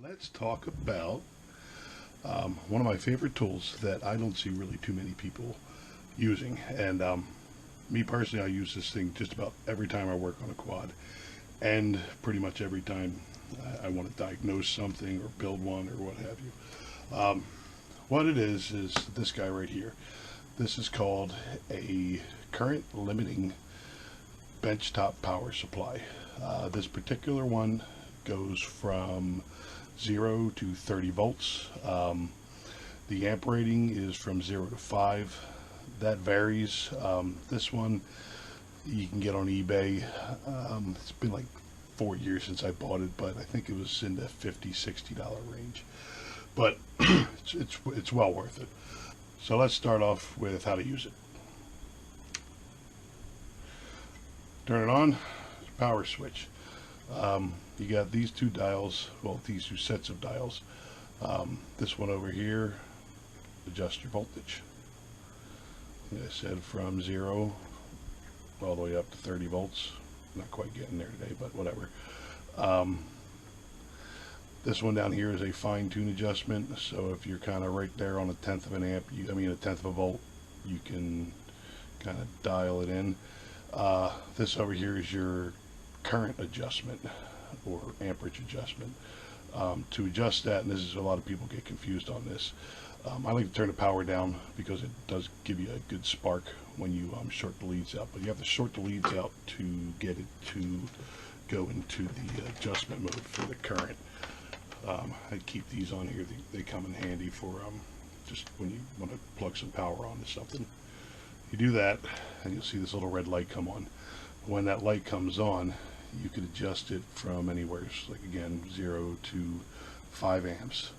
Let's talk about one of my favorite tools that I don't see really too many people using. And me personally, I use this thing just about every time I work on a quad, and pretty much every time I want to diagnose something or build one or what have you. What it is this guy right here. This is called a current limiting benchtop power supply. This particular one goes from 0 to 30 volts. The amp rating is from 0 to 5. That varies. This one you can get on eBay. It's been like 4 years since I bought it, but I think it was in the $50–60 range. But it's well worth it. So let's start off with how to use it. Turn it on. Power switch. You got these two dials, well, these two sets of dials. This one over here, adjust your voltage. Like I said, from 0 all the way up to 30 volts. Not quite getting there today, but whatever. This one down here is a fine-tune adjustment, so if you're kind of right there on a tenth of an amp, a tenth of a volt, you can kind of dial it in. This over here is your current adjustment or amperage adjustment. To adjust that, and this is a lot of people get confused on this, I like to turn the power down because it does give you a good spark when you short the leads out, but you have to short the leads out to get it to go into the adjustment mode for the current. I keep these on here. They come in handy for just when you want to plug some power onto something. You do that and you'll see this little red light come on. When that light comes on, you could adjust it from anywhere, like again, 0 to 5 amps.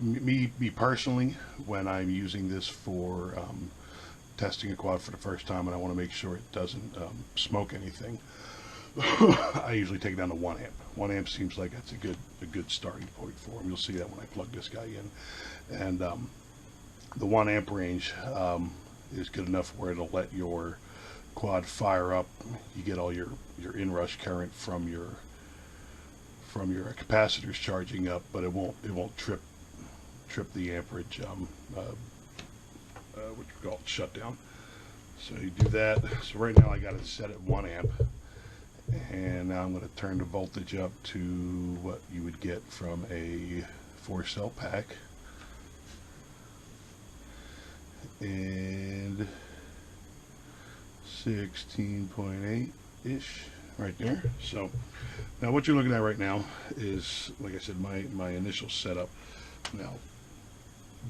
Me personally, when I'm using this for testing a quad for the first time and I want to make sure it doesn't smoke anything, I usually take it down to 1 amp. 1 amp seems like that's a good starting point for them. You'll see that when I plug this guy in, and the 1 amp range is good enough where it'll let your quad fire up. You get all your inrush current from your capacitors charging up, but it won't trip the amperage what you call it, shutdown. So you do that. So right now I got it set at 1 amp, and now I'm going to turn the voltage up to what you would get from a 4-cell pack, and 16.8 ish right there. So now what you're looking at right now is, like I said, my initial setup. Now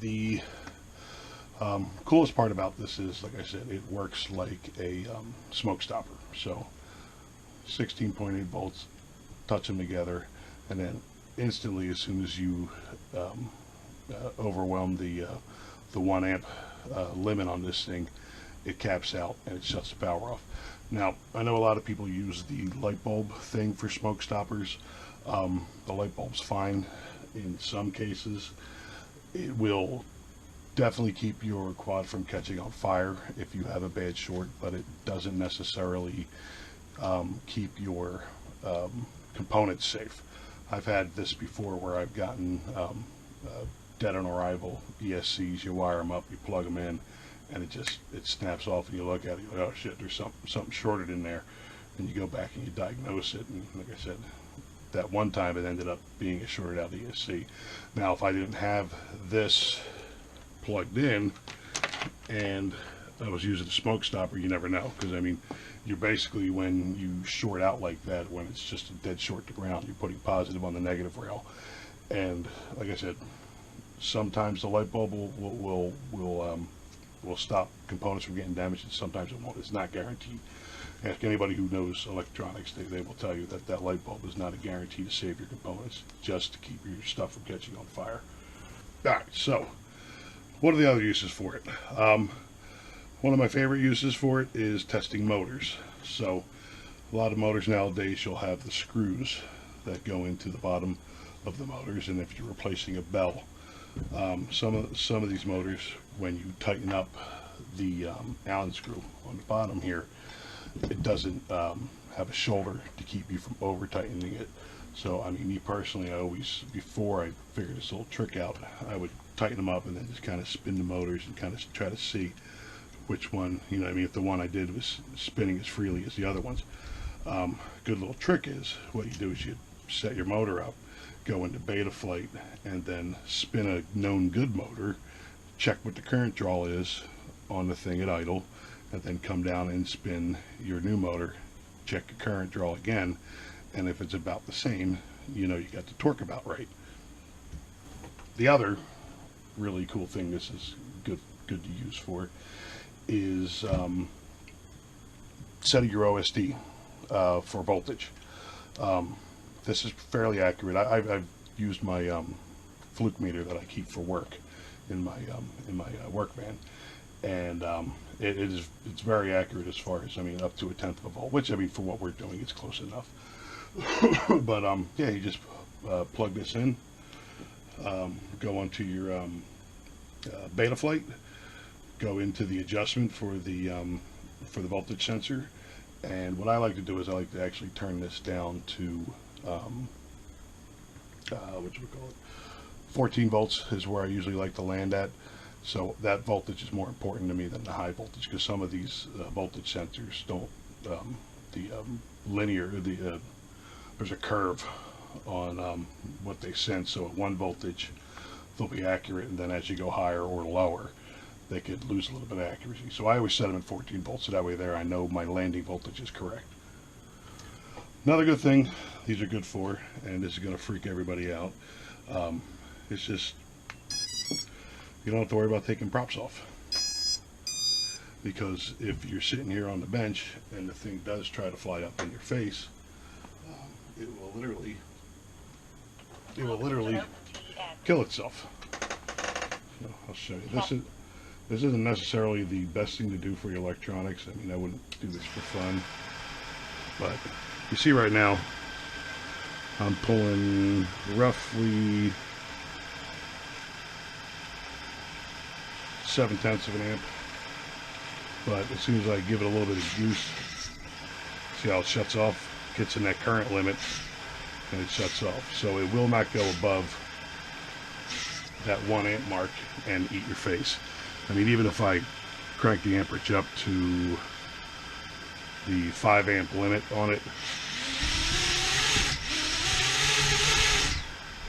the coolest part about this is, like I said, it works like a Smokestopper. So 16.8 volts, touch them together, and then instantly, as soon as you overwhelm the 1 amp limit on this thing, it caps out and it shuts the power off. Now, I know a lot of people use the light bulb thing for smoke stoppers. The light bulb's fine in some cases. It will definitely keep your quad from catching on fire if you have a bad short, but it doesn't necessarily keep your components safe. I've had this before where I've gotten dead on arrival ESCs. You wire them up, you plug them in, and it snaps off, and you look at it, you're like, oh shit, there's something shorted in there, and you go back and you diagnose it, and like I said, that one time it ended up being a shorted out ESC. Now if I didn't have this plugged in and I was using a Smokestopper, you never know, because I mean, you're basically, when you short out like that, when it's just a dead short to ground, you're putting positive on the negative rail, and like I said, sometimes the light bulb will stop components from getting damaged, and sometimes it won't. It's not guaranteed. Ask anybody who knows electronics, they will tell you that that light bulb is not a guarantee to save your components, just to keep your stuff from catching on fire. Alright, so what are the other uses for it? One of my favorite uses for it is testing motors. So a lot of motors nowadays, you'll have the screws that go into the bottom of the motors, and if you're replacing a bell, some of these motors, when you tighten up the Allen screw on the bottom here, it doesn't have a shoulder to keep you from over tightening it. So, I mean, me personally, I always, before I figured this little trick out, I would tighten them up and then just kind of spin the motors and kind of try to see which one, you know, I mean, if the one I did was spinning as freely as the other ones. Good little trick is, what you do is you set your motor up, go into beta flight, and then spin a known good motor, check what the current draw is on the thing at idle, and then come down and spin your new motor, check your current draw again, and if it's about the same, you know you got the torque about right. The other really cool thing this is good to use for is setting your OSD for voltage. This is fairly accurate. I've used my fluke meter that I keep for work in my work van, and it's very accurate as far as, I mean, up to 1/10 of a volt, which, I mean, for what we're doing, it's close enough. But yeah, you just plug this in, go onto your beta flight, go into the adjustment for the voltage sensor, and what I like to do is I like to actually turn this down to what you would call it, 14 volts is where I usually like to land at. So that voltage is more important to me than the high voltage, because some of these voltage sensors don't, there's a curve on what they sense. So at 1 voltage they'll be accurate, and then as you go higher or lower they could lose a little bit of accuracy. So I always set them at 14 volts, so that way there I know my landing voltage is correct. Another good thing these are good for, and this is going to freak everybody out, it's just, you don't have to worry about taking props off. Because if you're sitting here on the bench and the thing does try to fly up in your face, it will literally kill itself. So I'll show you. This isn't necessarily the best thing to do for your electronics. I mean, I wouldn't do this for fun. But you see right now, I'm pulling roughly 0.7 of an amp. But as soon as I give it a little bit of juice, see how it shuts off? Gets in that current limit and it shuts off. So it will not go above that 1 amp mark and eat your face. I mean, even if I crank the amperage up to the 5 amp limit on it,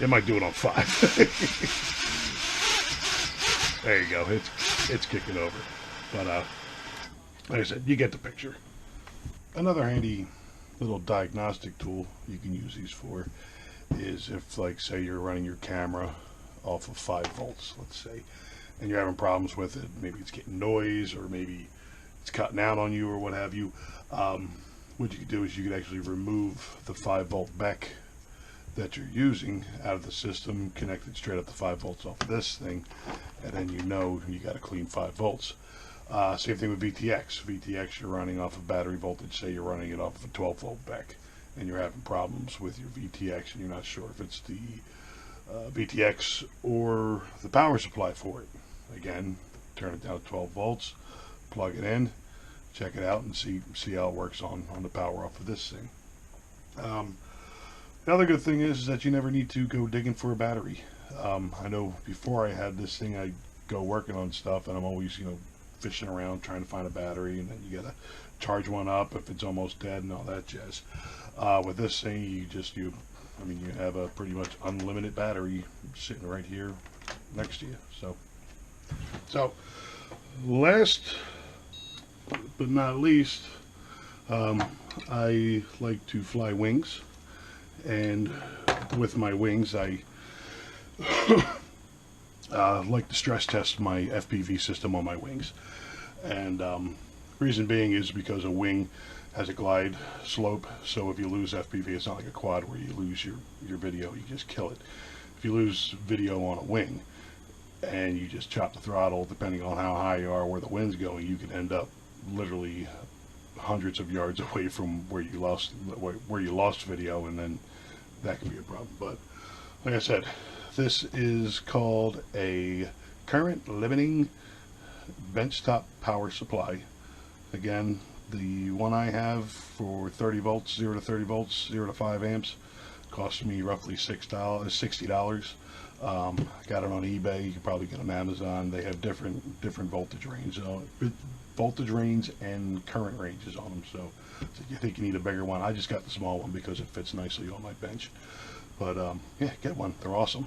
it might do it on 5. There you go. It's kicking over. But like I said, you get the picture. Another handy little diagnostic tool you can use these for is if, like, say you're running your camera off of 5 volts, let's say, and you're having problems with it. Maybe it's getting noise, or maybe it's cutting out on you, or what have you. What you could do is you could actually remove the 5 volt back that you're using out of the system, connect it straight up to 5 volts off of this thing, and then you know you got a clean 5 volts. Same thing with VTX. VTX, you're running off of battery voltage. Say you're running it off of a 12 volt back, and you're having problems with your VTX, and you're not sure if it's the VTX or the power supply for it. Again, turn it down to 12 volts, plug it in, check it out, and see how it works on the power off of this thing. The other good thing is that you never need to go digging for a battery. I know before I had this thing, I'd go working on stuff, and I'm always, fishing around trying to find a battery, and then you gotta charge one up if it's almost dead and all that jazz. With this thing, you have a pretty much unlimited battery sitting right here next to you. So last but not least, I like to fly wings, and with my wings I like to stress test my FPV system on my wings. And reason being is because a wing has a glide slope, so if you lose FPV, it's not like a quad where you lose your video, you just kill it. If you lose video on a wing and you just chop the throttle, depending on how high you are, where the wind's going, you can end up literally hundreds of yards away from where you lost video, and then that can be a problem. But like I said, this is called a current limiting benchtop power supply. Again, the one I have for 30 volts, 0 to 30 volts, 0 to 5 amps, Cost me roughly $60. Got it on eBay. You can probably get them on Amazon. They have different voltage range and current ranges on them. So if you think you need a bigger one, I just got the small one because it fits nicely on my bench. But yeah, get one. They're awesome.